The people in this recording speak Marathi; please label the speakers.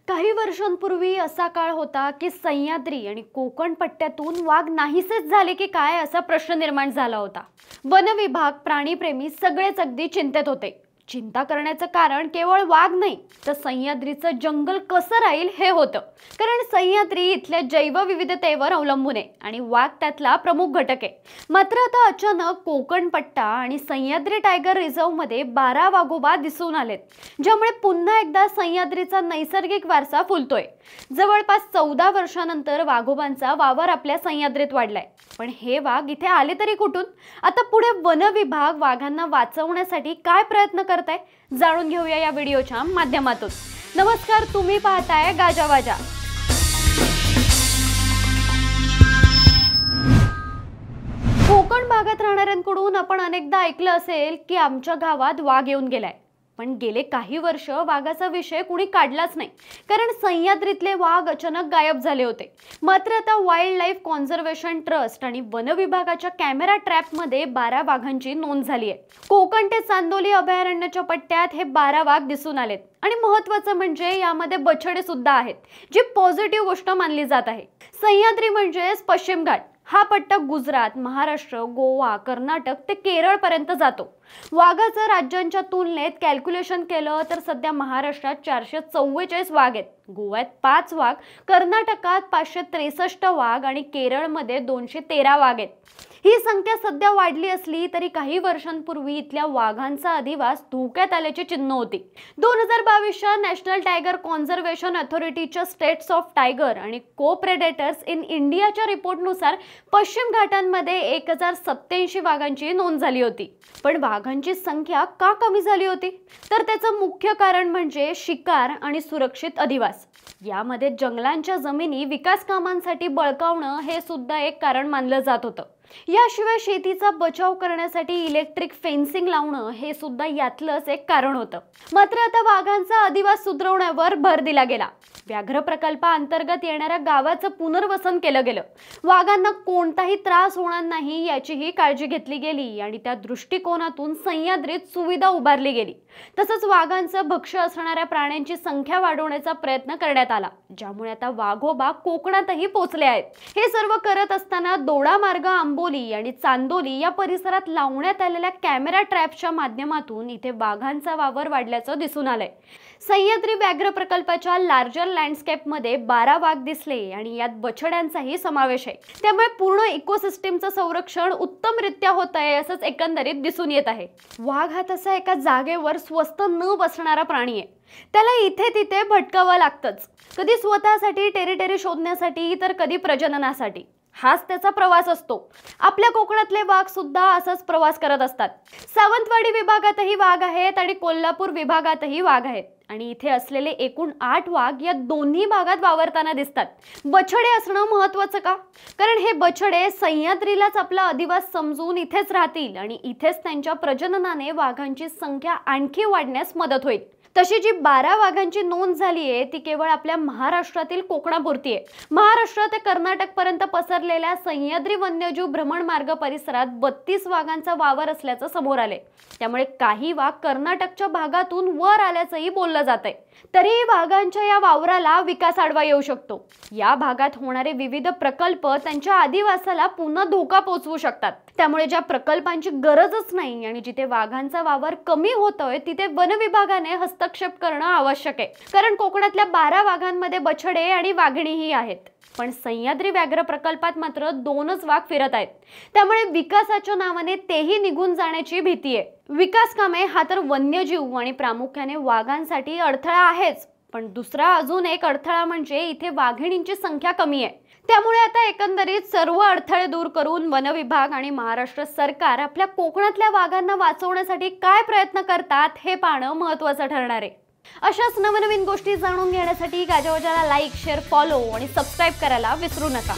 Speaker 1: काही वर्षांपूर्वी असा काळ होता की सह्याद्री आणि कोकण पट्ट्यातून वाघ नाहीसेच झाले की काय असा प्रश्न निर्माण झाला होता। वन विभाग, प्राणीप्रेमी सगळेच अगदी चिंतेत होते। चिंता करण्याचं कारण केवळ वाघ नाही तर सह्याद्रीचं जंगल कसं राहील हे होतं। कारण सह्याद्री इथल्या जैवविविधतेवर अवलंबून आहे आणि वाघ त्यातला प्रमुख घटक आहे। मात्र आता अचानक कोकण पट्टा आणि सह्याद्री टायगर रिझर्व मध्ये 12 वाघोबा दिसून आलेत, ज्यामुळे पुन्हा एकदा सह्याद्रीचा नैसर्गिक वारसा फुलतोय। जवळपास 14 वर्षांनंतर वाघोबांचा वावर आपल्या सह्याद्रीत वाढलाय। पण हे वाघ इथे आले तरी कुठून? आता पुढे वन विभाग वाघांना वाचवण्यासाठी काय प्रयत्न करताय जाणून घेऊया या व्हिडिओच्या माध्यमातून। नमस्कार, तुम्ही पाहताय गाजावाजा। कोकण भागात राहणाऱ्यांकडून आपण अनेकदा ऐकलं असेल की आमच्या गावात वाघ येऊन गेलाय, पण गेले काही वर्ष वाघाचा विषय कुणी काढलाच नाही, कारण सह्याद्रीतले वाघ अचानक गायब झाले होते। मात्र आता वाईल्ड लाईफ कॉन्झर्वेशन ट्रस्ट आणि वन विभागाच्या कॅमेरा ट्रॅपमध्ये 12 वाघांची नोंद झाली आहे। कोकण ते चांदोली अभयारण्याच्या पट्ट्यात हे 12 वाघ दिसून आलेत आणि महत्त्वाचं म्हणजे यामध्ये बछडे सुद्धा आहेत, जी पॉझिटिव्ह गोष्ट मानली जात आहे। सह्याद्री म्हणजेच पश्चिम घाट हा पट्टा गुजरात, महाराष्ट्र, गोवा, कर्नाटक ते केरळ पर्यंत जातो। वाघाचं राज्यांच्या तुलनेत कॅल्क्युलेशन केलं तर सध्या महाराष्ट्रात 444 वाघ आहेत, गोव्यात 5 वाघ, कर्नाटकात 563 वाघ आणि केरळमध्ये 213 वाघ आहेत। ही संख्या सध्या वाढली असली तरी काही वर्षांपूर्वी इथल्या वाघांचा अधिवास धोक्यात आल्याची चिन्ह होती। 2022च्या नॅशनल टायगर कॉन्झर्वेशन अथॉरिटीच्या स्टेट्स ऑफ टायगर आणि को प्रेडेटर्स इन इंडियाच्या रिपोर्टनुसार पश्चिम घाटांमध्ये 1087 वाघांची नोंद झाली होती। पण वाघांची संख्या का कमी झाली होती? तर त्याचं मुख्य कारण म्हणजे शिकार आणि सुरक्षित अधिवास। यामध्ये जंगलांच्या जमिनी विकास कामांसाठी बळकावणं हे सुद्धा एक कारण मानलं जात होतं। याशिवाय शेतीचा बचाव करण्यासाठी इलेक्ट्रिक फेन्सिंग लावणं हे सुद्धा यातलंच एक कारण होतं। मात्र आता वाघांचा अधिवास सुधारवण्यावर भर दिला गेला। व्याघ्र प्रकल्पाअंतर्गत येणाऱ्या गावाचं पुनर्वसन केलं गेलं। वाघांना कोणताही त्रास होणार नाही याचीही काळजी घेतली गेली आणि त्या दृष्टिकोनातून सह्याद्रीत सुविधा उभारली गेली। तसंच वाघांचं भक्ष्य असणाऱ्या प्राण्यांची संख्या वाढवण्याचा प्रयत्न करण्यात आला, ज्यामुळे आता वाघोबा कोकणातही पोहोचले आहेत। हे सर्व करत असताना दोडामार्ग, आंबोली आणि चांदोली या परिसरात लावण्यात आलेल्या कॅमेरा ट्रॅपच्या माध्यमातून इथे वाघांचा वावर वाढल्याचं दिसून आलंय। सह्याद्री व्याघ्र प्रकल्पाच्या लार्जर लँडस्केपमध्ये 12 वाघ दिसले आणि यात बछड्यांचाही समावेश आहे। त्यामुळे पूर्ण इकोसिस्टीमचं संरक्षण उत्तमरित्या होत आहे असंच एकंदरीत दिसून येत आहे। वाघ हा तसा एका जागेवर स्वस्थ न बसणारा प्राणी आहे। त्याला इथे तिथे भटकावं लागतंच, कधी स्वतःसाठी टेरिटरी शोधण्यासाठी तर कधी प्रजननासाठी। हाच त्याचा प्रवास असतो। आपल्या कोकणातले वाघ सुद्धा असाच प्रवास करत असतात। सावंतवाडी विभागातही वाघ आहेत आणि कोल्हापूर विभागातही वाघ आहेत आणि इथे असलेले एकूण 8 वाघ या दोन्ही भागात वावरताना दिसतात। बछडे असणं महत्त्वाचं का? कारण हे बछडे सह्याद्रीलाच आपला अधिवास समजून इथेच राहतील आणि इथेच त्यांच्या प्रजननाने वाघांची संख्या आणखी वाढण्यास मदत होईल। तशी जी 12 वाघांची नोंद झाली आहे ती केवळ आपल्या महाराष्ट्रातील कोकणापुरती आहे। महाराष्ट्र ते कर्नाटक पर्यंत पसरलेल्या सह्याद्री वन्यजीव भ्रमणमार्ग परिसरात 32 वाघांचा वावर असल्याचं समोर आले। त्यामुळे काही वाघ कर्नाटकच्या भागातून वर आल्याचंही बोललं जातंय। तरीही वाघांच्या या वावराला विकास आडवा येऊ शकतो। या भागात होणारे विविध प्रकल्प त्यांच्या अधिवासाला पुन्हा धोका पोहोचवू शकतात। त्यामुळे ज्या प्रकल्पांची गरजच नाही आणि जिथे वाघांचा वावर कमी होतोय तिथे वन विभागाने हस्तक्षेप करणं आवश्यक आहे। कारण कोकणातल्या 12 वाघांमध्ये बछडे आणि वाघिणीही आहेत, पण सह्याद्री व्याघ्र प्रकल्पात मात्र 2च वाघ फिरत आहेत। त्यामुळे विकासाच्या नावाने तेही निघून जाण्याची भीती आहे। विकास कामे हा तर वन्यजीव आणि प्रामुख्याने वाघांसाठी अडथळा आहेच, पण दुसरा अजून एक अडथळा म्हणजे इथे वाघिणींची संख्या कमी आहे। त्यामुळे आता एकंदरीत सर्व अडथळे दूर करून वन विभाग आणि महाराष्ट्र सरकार आपल्या कोकणातल्या वाघांना वाचवण्यासाठी काय प्रयत्न करतात हे पाहणं महत्त्वाचं ठरणार आहे। अशाच नवनवीन गोष्टी जाणून घेण्यासाठी गाजावाजाला लाईक, शेअर, फॉलो आणि सबस्क्राईब करायला विसरू नका।